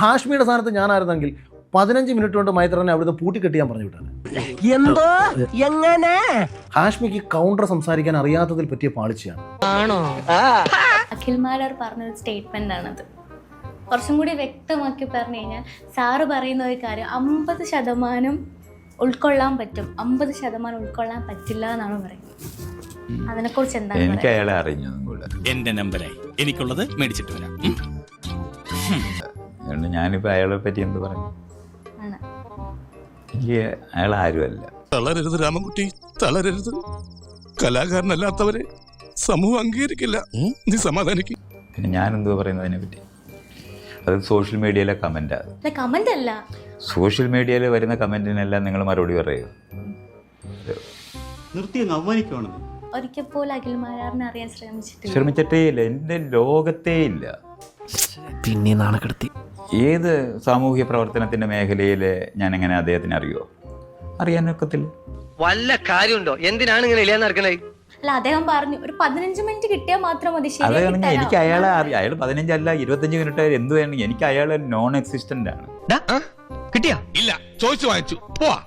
ഹാഷ്മിയുടെ സ്ഥാനത്ത് ഞാനായിരുന്നെങ്കിൽ 15 മിനിറ്റ് കൊണ്ട് മൈത്രനെ അവിടുന്ന് പൂട്ടിക്കെട്ടിയാൻ പറഞ്ഞു വിട്ടാണ്. എന്തോ എങ്ങനെ ഹാഷ്മിക്ക് കൗണ്ടർ സംസാരിക്കാൻ അറിയാത്തതിൽ പറ്റിയ പാളിച്ചയാണ്. അഖിൽ മാരാർ പറഞ്ഞൊരു സ്റ്റേറ്റ്മെന്റ് ആണത്. കുറച്ചും കൂടി വ്യക്തമാക്കി പറഞ്ഞു കഴിഞ്ഞാൽ സാറ് പറയുന്ന ഒരു കാര്യം 50% ഉൾക്കൊള്ളാൻ പറ്റും, 50% ഉൾക്കൊള്ളാൻ പറ്റില്ല എന്നാണ് പറയുന്നത്. അതിനെക്കുറിച്ച് എന്താണ്? എനിക്ക് അയാളെ അറിഞ്ഞു. എന്റെ നമ്പറായി എനിക്കുള്ളത് മേടിച്ചിട്ട് വരാം. അതുകൊണ്ട് ഞാനിപ്പോ അയാളെ പറ്റി എന്ത് പറഞ്ഞു? എനിക്ക് അയാൾ ആരുമല്ല. തളരരുത് രാമൻകുട്ടി, തളരരുത്. കലാകാരനല്ലാത്തവരെ സമൂഹം അംഗീകരിക്കില്ല. നീ സമാധാനിക്കും. പിന്നെ ഞാൻ എന്തോ പറയുന്നതിനെ പറ്റി? അത് സോഷ്യൽ മീഡിയയിലെ കമന്റാണ്. കമന്റ് അല്ല, സോഷ്യൽ മീഡിയയിൽ വരുന്ന കമന്റിനെല്ലാം നിങ്ങൾ മറുപടി പറയുക. ഒരിക്കൽ പോലും അഖിൽ മാരാറിനെ അറിയാൻ ശ്രമിച്ചിട്ടേ ഇല്ല. എൻ്റെ ലോകത്തേ ഇല്ല. പിന്നെ നാണക്കെടുത്തി. ഏത് സാമൂഹ്യ പ്രവർത്തനത്തിന്റെ മേഖലയിൽ ഞാൻ എങ്ങനെ അദ്ദേഹത്തിന് അറിയുമോ? അറിയാനൊക്കത്തില്ല. വല്ല കാര്യമുണ്ടോ? എന്തിനാണ് ഇങ്ങനെ ഇല്ലാന്ന് നടക്കണേ? അല്ല, അദ്ദേഹം പറഞ്ഞു ഒരു 15 മിനിറ്റ് കിട്ടിയാൽ മാത്രം മതി. അതാണെങ്കിൽ എനിക്ക് അയാളെ അറിയാം. അയാൾ 15 അല്ല 25 മിനിറ്റ് എന്ത് വേണമെങ്കിൽ എനിക്ക് അയാൾ നോൺ എക്സിസ്റ്റന്റ് ആണ്. കിട്ടിയാ ഇല്ല, ചോദിച്ചു വാങ്ങിച്ചു പോവാ.